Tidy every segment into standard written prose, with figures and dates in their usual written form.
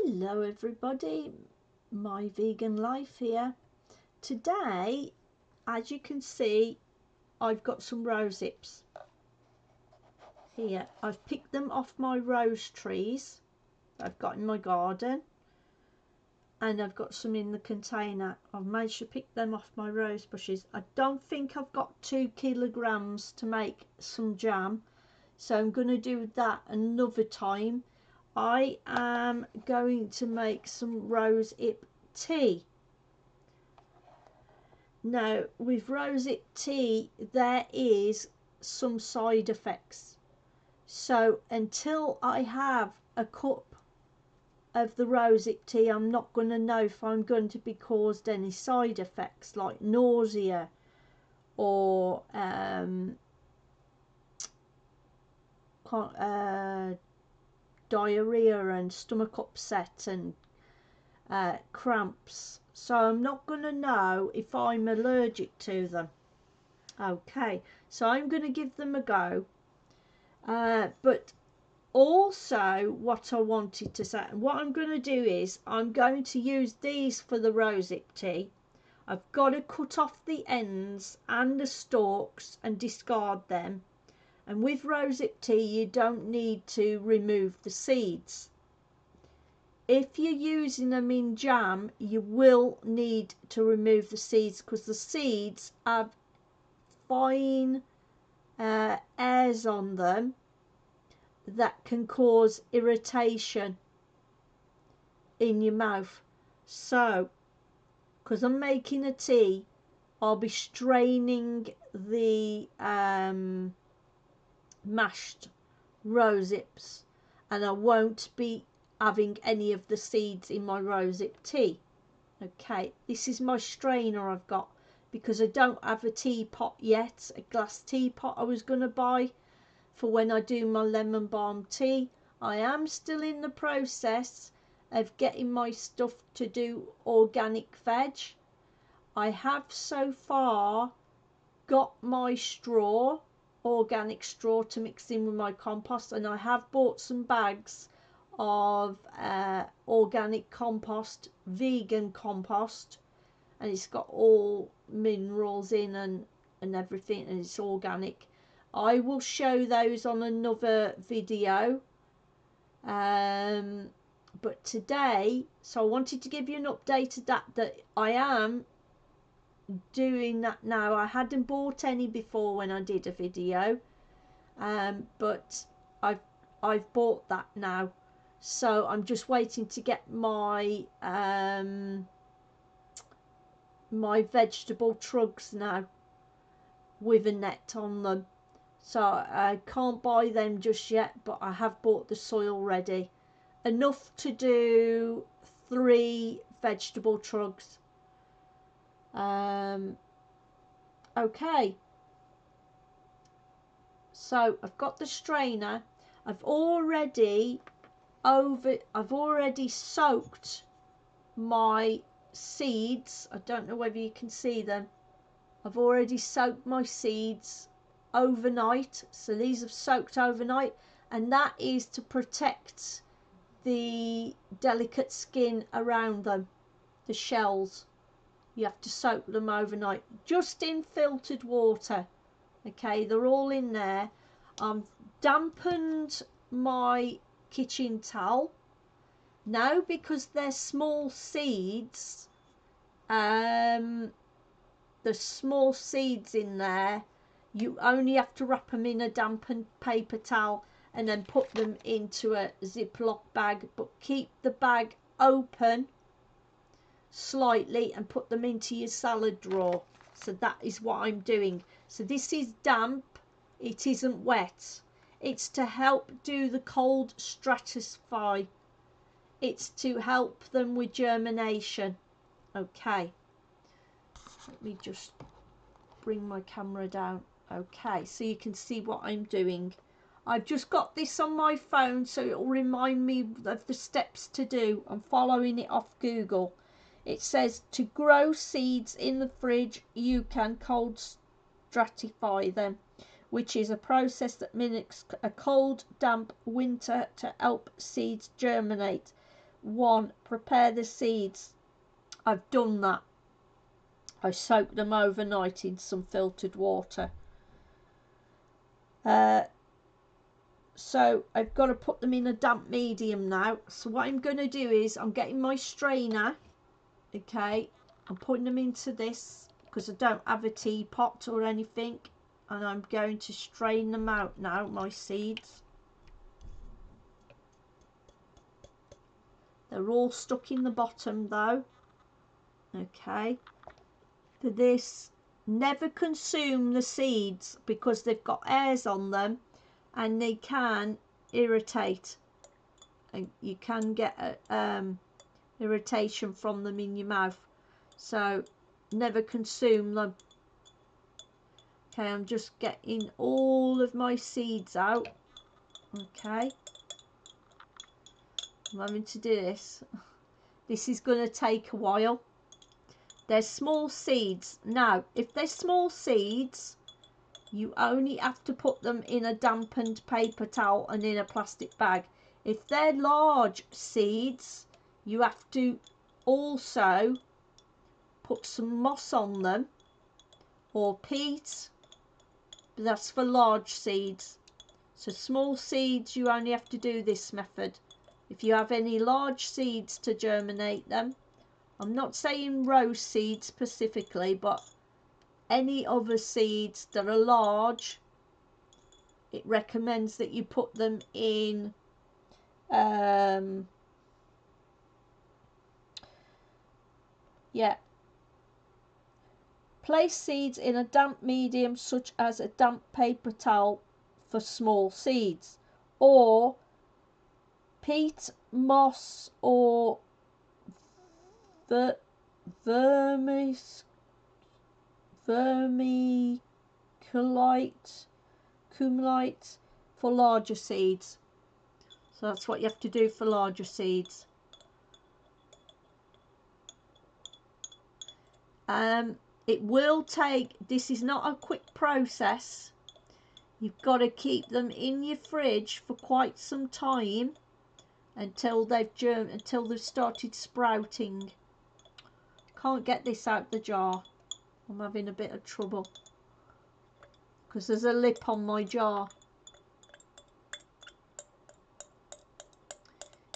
Hello everybody, my vegan life here. Today, as you can see, I've got some rosehips here. I've picked them off my rose trees I've got in my garden, and I've got some in the container. I've managed to pick them off my rose bushes. I don't think I've got 2 kilograms to make some jam, so I'm going to do that another time. I am going to make some rosehip tea. Now, with rosehip tea, there is some side effects. So until I have a cup of the rosehip tea, I'm not going to know if I'm going to be caused any side effects like nausea or diarrhea and stomach upset and cramps. So I'm not going to know if I'm allergic to them. Okay, so I'm going to give them a go. But also what I wanted to say, what I'm going to do is I'm going to use these for the rosehip tea. I've got to cut off the ends and the stalks and discard them. And with rosehip tea, you don't need to remove the seeds. If you're using them in jam, you will need to remove the seeds because the seeds have fine hairs on them that can cause irritation in your mouth. So, because I'm making a tea, I'll be straining the mashed rosehips, and I won't be having any of the seeds in my rosehip tea. Okay, this is my strainer I've got because I don't have a teapot yet, a glass teapot I was going to buy for when I do my lemon balm tea. I am still in the process of getting my stuff to do organic veg. I have so far got my straw, organic straw, to mix in with my compost, and I have bought some bags of organic compost, vegan compost, and it's got all minerals in and everything, and it's organic. I will show those on another video, but today, so I wanted to give you an update of that I am doing that now. I hadn't bought any before when I did a video, but I've bought that now. So I'm just waiting to get my my vegetable trugs now with a net on them. So I can't buy them just yet, but I have bought the soil ready. Enough to do 3 vegetable trugs. Okay. So I've got the strainer. I've already soaked my seeds. I don't know whether you can see them. I've already soaked my seeds overnight. So these have soaked overnight, and that is to protect the delicate skin around them, the shells. You have to soak them overnight, just in filtered water. Okay, they're all in there. I've dampened my kitchen towel. Now, because they're small seeds, the small seeds in there, you only have to wrap them in a dampened paper towel and then put them into a Ziploc bag, but keep the bag open slightly and put them into your salad drawer. So that is what I'm doing. So this is damp, it isn't wet. It's to help do the cold stratify. It's to help them with germination. Okay, let me just bring my camera down. Okay, so you can see what I'm doing. I've just got this on my phone, so it'll remind me of the steps to do. I'm following it off Google. It says to grow seeds in the fridge, you can cold stratify them, which is a process that mimics a cold, damp winter to help seeds germinate. 1, prepare the seeds. I've done that. I soaked them overnight in some filtered water. So I've got to put them in a damp medium now. So what I'm going to do is I'm getting my strainer. Okay, I'm putting them into this because I don't have a teapot or anything. And I'm going to strain them out now, my seeds. They're all stuck in the bottom though. Okay. For this, never consume the seeds because they've got hairs on them and they can irritate. And you can get irritation from them in your mouth. So never consume them. Okay, I'm just getting all of my seeds out. Okay. I'm having to do this. This is going to take a while. They're small seeds. Now, if they're small seeds, you only have to put them in a dampened paper towel and in a plastic bag. If they're large seeds, you have to also put some moss on them or peat. But that's for large seeds. So small seeds, you only have to do this method. If you have any large seeds to germinate them, I'm not saying rose seeds specifically, but any other seeds that are large, it recommends that you put them in place seeds in a damp medium such as a damp paper towel for small seeds, or peat, moss, or vermiculite for larger seeds. So that's what you have to do for larger seeds. It will take, this is not a quick process. You've got to keep them in your fridge for quite some time until they've started sprouting. Can't get this out the jar. I'm having a bit of trouble because there's a lip on my jar.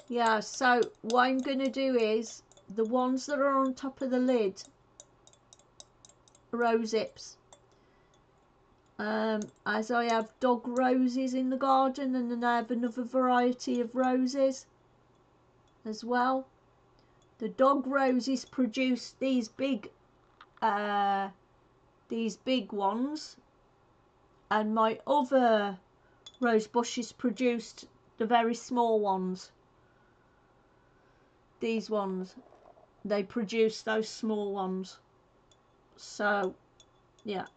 Yeah, so what I'm going to do is the ones that are on top of the lid, Rosehips, as I have dog roses in the garden, and then I have another variety of roses as well. The dog roses produce these big ones, and my other rose bushes produced the very small ones. These ones, they produce those small ones. So yeah,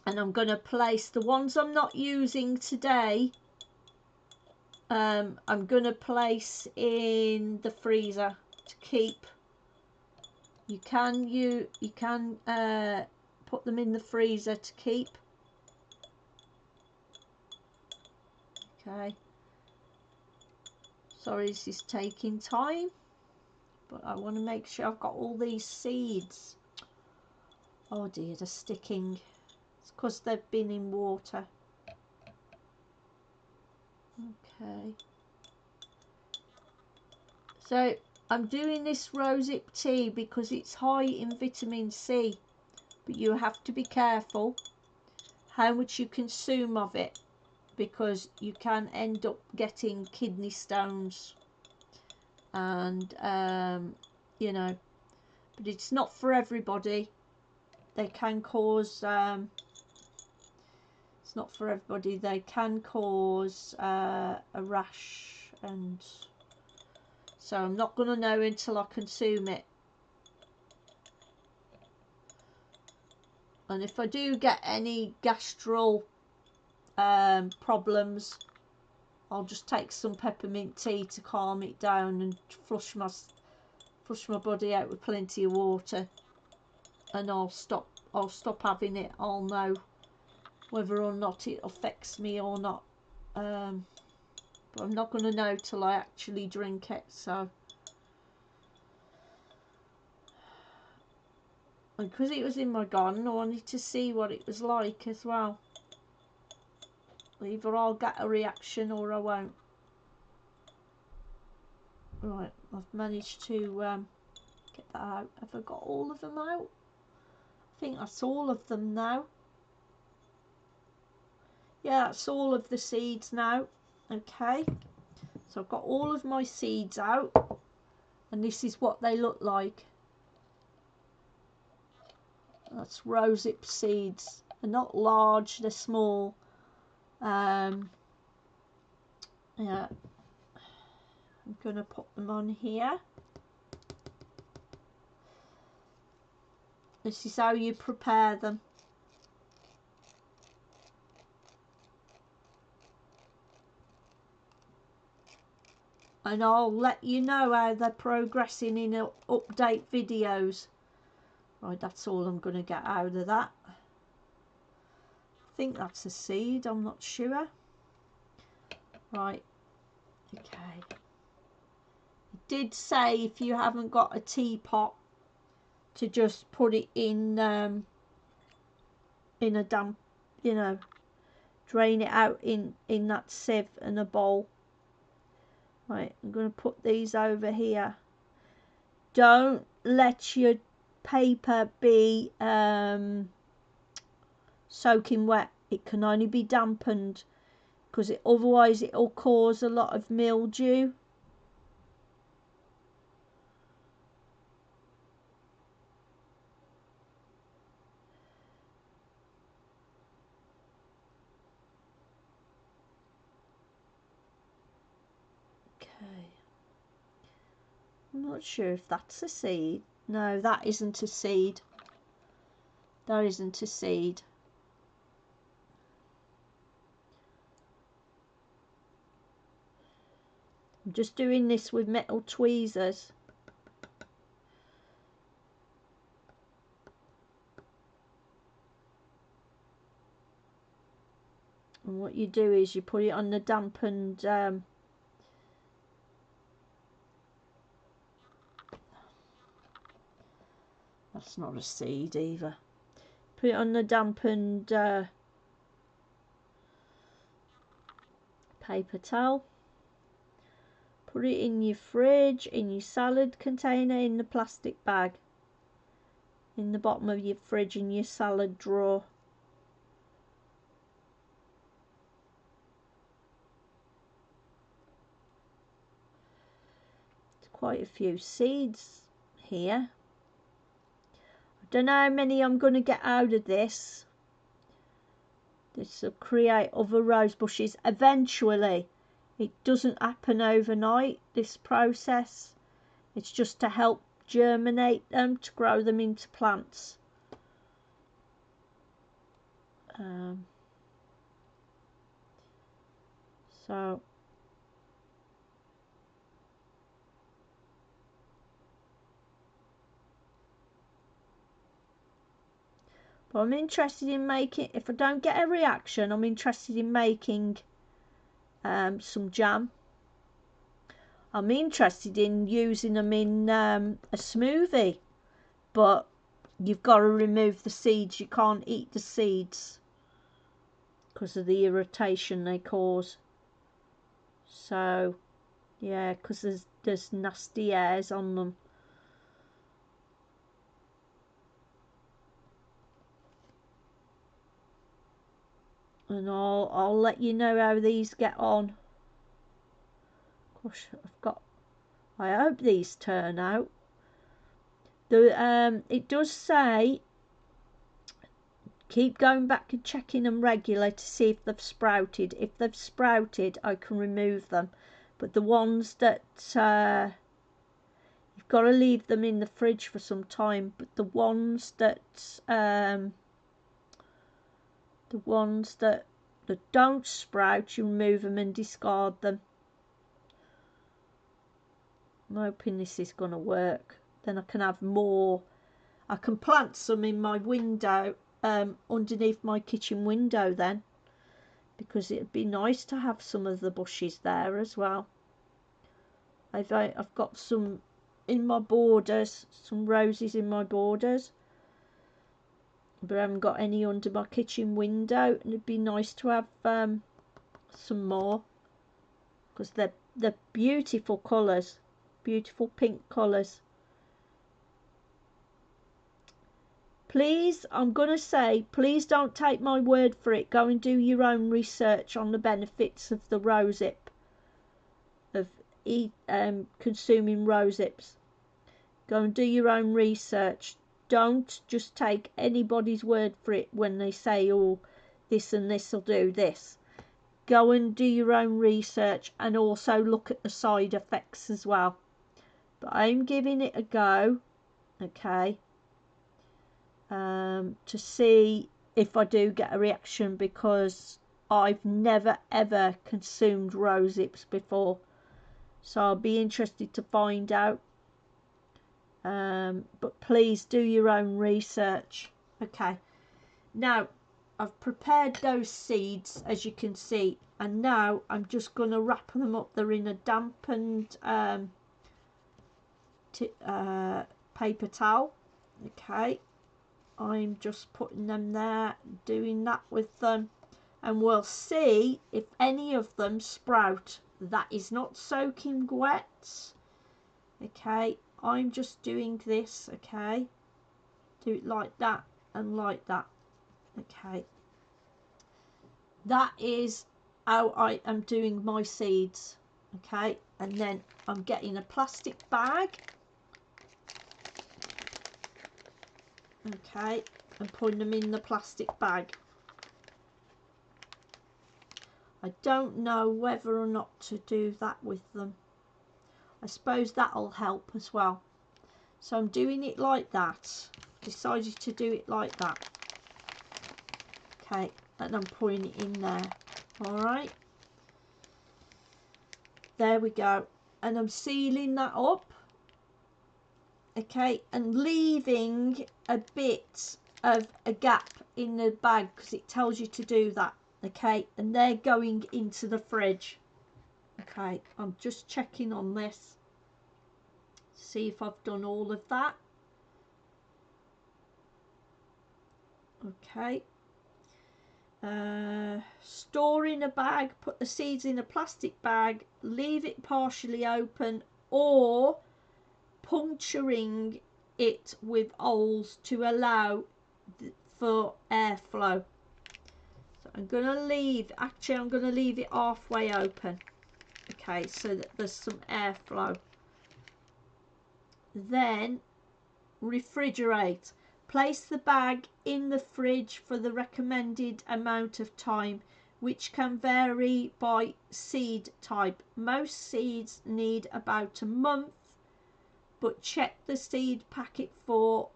and I'm going to place the ones I'm not using today, I'm going to place in the freezer to keep. You can put them in the freezer to keep. Okay, sorry this is taking time, but I want to make sure I've got all these seeds. Oh dear, they're sticking. It's because they've been in water. Okay, so I'm doing this rosehip tea because it's high in vitamin C, but you have to be careful how much you consume of it because you can end up getting kidney stones and you know, but it's not for everybody. They can cause it's not for everybody. They can cause a rash, and so I'm not going to know until I consume it. And if I do get any gastral problems, I'll just take some peppermint tea to calm it down and flush my body out with plenty of water, and I'll stop having it. I'll know whether or not it affects me or not. but I'm not going to know till I actually drink it. So, and because it was in my garden, I wanted to see what it was like as well. Either I'll get a reaction or I won't. Right, I've managed to get that out. Have I got all of them out? I think that's all of them now. Yeah, that's all of the seeds now. Okay, so I've got all of my seeds out, and this is what they look like. That's rosehip seeds. They're not large, they're small. Yeah, I'm going to put them on here. This is how you prepare them. And I'll let you know how they're progressing in update videos. Right, that's all I'm going to get out of that. I think that's a seed, I'm not sure. Right, okay. It did say if you haven't got a teapot to just put it in a damp, you know, drain it out in that sieve and a bowl. Right, I'm going to put these over here. Don't let your paper be soaking wet. It can only be dampened, because otherwise it'll cause a lot of mildew. Okay, I'm not sure if that's a seed. No, that isn't a seed. That isn't a seed. I'm just doing this with metal tweezers. And what you do is you put it on the dampened that's not a seed either. Put it on the dampened paper towel. Put it in your fridge, in your salad container, in the plastic bag, in the bottom of your fridge, in your salad drawer. There's quite a few seeds here. I don't know how many I'm going to get out of this. This will create other rose bushes eventually. It doesn't happen overnight, this process. It's just to help germinate them, to grow them into plants. So but I'm interested in making, if I don't get a reaction, I'm interested in making some jam. I'm interested in using them in a smoothie, but you've got to remove the seeds. You can't eat the seeds because of the irritation they cause. So yeah, because there's nasty hairs on them. And I'll let you know how these get on. Gosh, I hope these turn out. It does say keep going back and checking them regularly to see if they've sprouted. If they've sprouted, I can remove them. But the ones that you've got to leave them in the fridge for some time. But the ones that don't sprout, you remove them and discard them. I'm hoping this is going to work. Then I can have more. I can plant some in my window, underneath my kitchen window then. because it'd be nice to have some of the bushes there as well. I've got some in my borders, some roses in my borders, but I haven't got any under my kitchen window, and it'd be nice to have some more, because they're beautiful colours, beautiful pink colours. Please, I'm going to say, please don't take my word for it. Go and do your own research on the benefits of the rosehip, of consuming rosehips. Go and do your own research. Don't just take anybody's word for it when they say, oh, this and this will do this. Go and do your own research, and also look at the side effects as well. But I'm giving it a go, okay, to see if I do get a reaction, because I've never ever consumed rosehips before, so I'll be interested to find out. But please do your own research. Okay, now I've prepared those seeds, as you can see, and now I'm just going to wrap them up. They're in a dampened paper towel. Okay, I'm just putting them there, doing that with them, and we'll see if any of them sprout. That is not soaking wet. Okay, I'm just doing this. Okay, do it like that and like that. Okay, that is how I am doing my seeds. Okay, and then I'm getting a plastic bag. Okay, and putting them in the plastic bag. I don't know whether or not to do that with them. I suppose that'll help as well. So I'm doing it like that. Decided to do it like that. Okay, and I'm putting it in there. Alright. There we go. And I'm sealing that up. Okay, and leaving a bit of a gap in the bag, because it tells you to do that. Okay, and they're going into the fridge. Okay, I'm just checking on this, see if I've done all of that. Okay, store in a bag, put the seeds in a plastic bag, leave it partially open, or puncturing it with holes to allow for airflow. So I'm going to leave, actually I'm going to leave it halfway open, okay, so that there's some airflow. Then refrigerate. Place the bag in the fridge for the recommended amount of time, which can vary by seed type. Most seeds need about a month, but check the seed packet for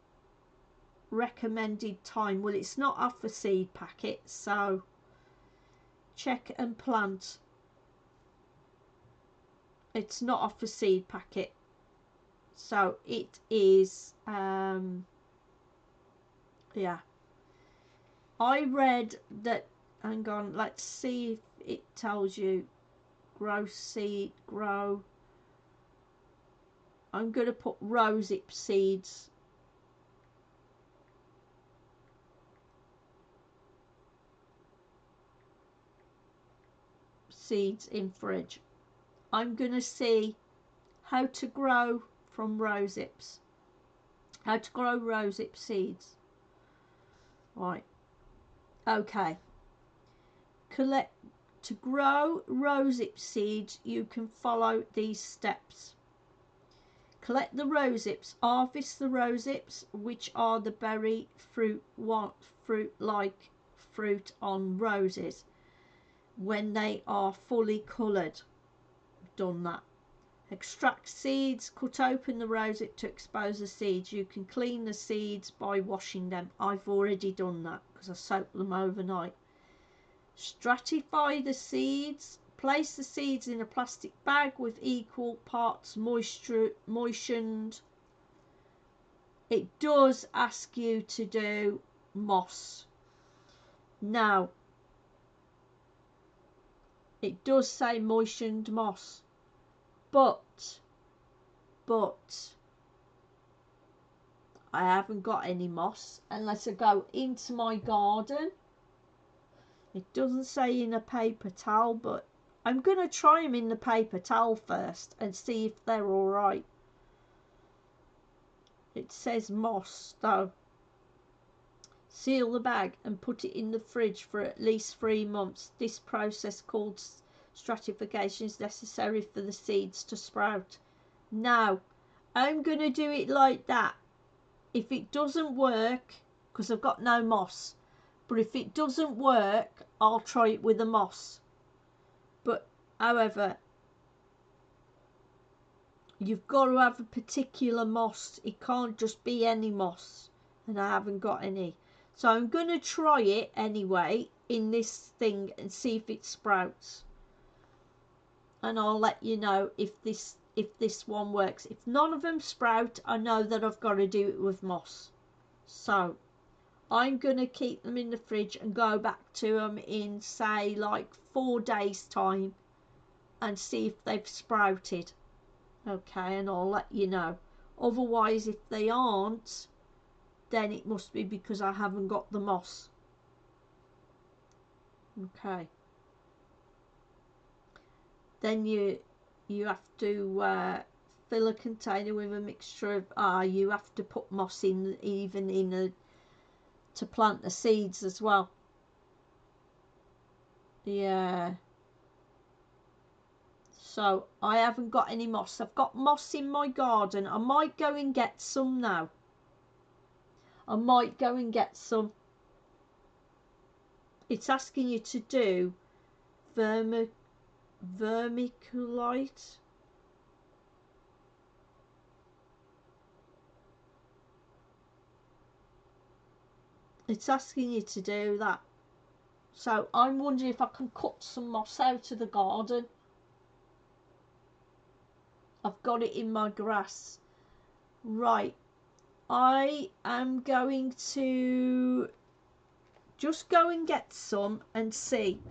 recommended time. Well, it's not off a seed packet, so check and plant. It's not off a seed packet, so it is yeah, I read that. Hang on, let's see if it tells you grow seed, grow. I'm going to put rosehip seeds. Seeds in fridge. I'm going to see how to grow from rosehips. How to grow rosehip seeds. Right. Okay. To grow rosehip seeds, you can follow these steps. Collect the rosehips. Harvest the rosehips, which are the berry fruit-like fruit on roses, when they are fully coloured. Done that. Extract seeds. Cut open the rosehip to expose the seeds. You can clean the seeds by washing them. I've already done that because I soaked them overnight. Stratify the seeds. Place the seeds in a plastic bag with equal parts moistened. It does ask you to do moss. Now, It does say moistened moss, but I haven't got any moss unless I go into my garden. It doesn't say in a paper towel, but I'm going to try them in the paper towel first and see if they're alright. It says moss though. Seal the bag and put it in the fridge for at least 3 months. This process called stratification is necessary for the seeds to sprout. Now, I'm going to do it like that. If it doesn't work, because I've got no moss, but if it doesn't work, I'll try it with the moss. But however, you've got to have a particular moss. It can't just be any moss, and I haven't got any. So I'm going to try it anyway in this thing and see if it sprouts, and I'll let you know if this one works. If none of them sprout, I know that I've got to do it with moss. So I'm going to keep them in the fridge and go back to them in, say, like 4 days time and see if they've sprouted. Okay, and I'll let you know. Otherwise, if they aren't, then it must be because I haven't got the moss. Okay. Then you have to fill a container with a mixture of you have to put moss in, even in a, to plant the seeds as well. Yeah. So I haven't got any moss. I've got moss in my garden. I might go and get some now. I might go and get some. It's asking you to do vermiculite. It's asking you to do that. So I'm wondering if I can cut some moss out of the garden. I've got it in my grass. Right. I am going to just go and get some and see.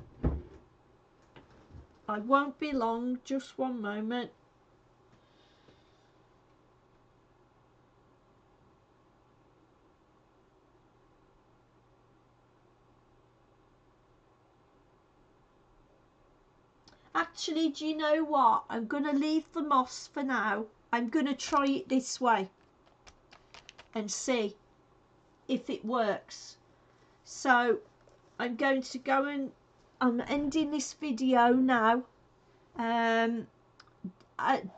I won't be long, just one moment. Actually, do you know what? I'm going to leave the moss for now. I'm going to try it this way and see if it works. So I'm going to go and I'm ending this video now.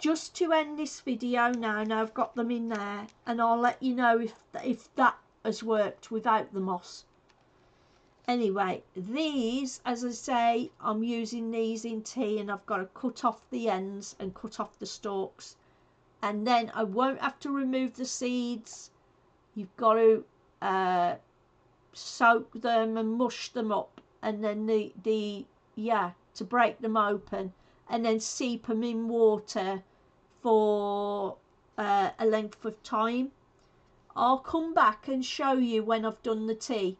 Just to end this video now I've got them in there, and I'll let you know if that has worked without the moss. Anyway, these, as I say, I'm using these in tea, and I've got to cut off the ends and cut off the stalks, and then I won't have to remove the seeds. You've got to soak them and mush them up, and then to break them open, and then steep them in water for a length of time. I'll come back and show you when I've done the tea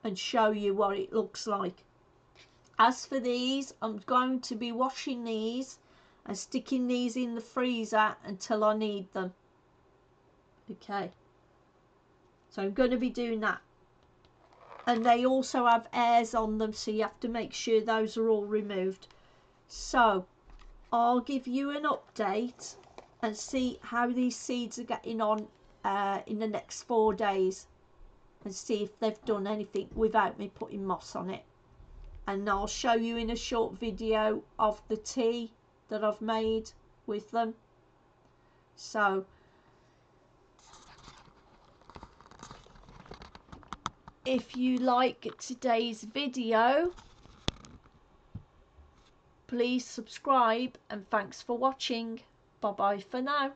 and show you what it looks like. As for these, I'm going to be washing these and sticking these in the freezer until I need them. Okay, so I'm going to be doing that. And they also have airs on them, so you have to make sure those are all removed. So I'll give you an update and see how these seeds are getting on in the next 4 days, and see if they've done anything without me putting moss on it. And I'll show you in a short video of the tea that I've made with them. So if you like today's video, please subscribe, and thanks for watching. Bye bye for now.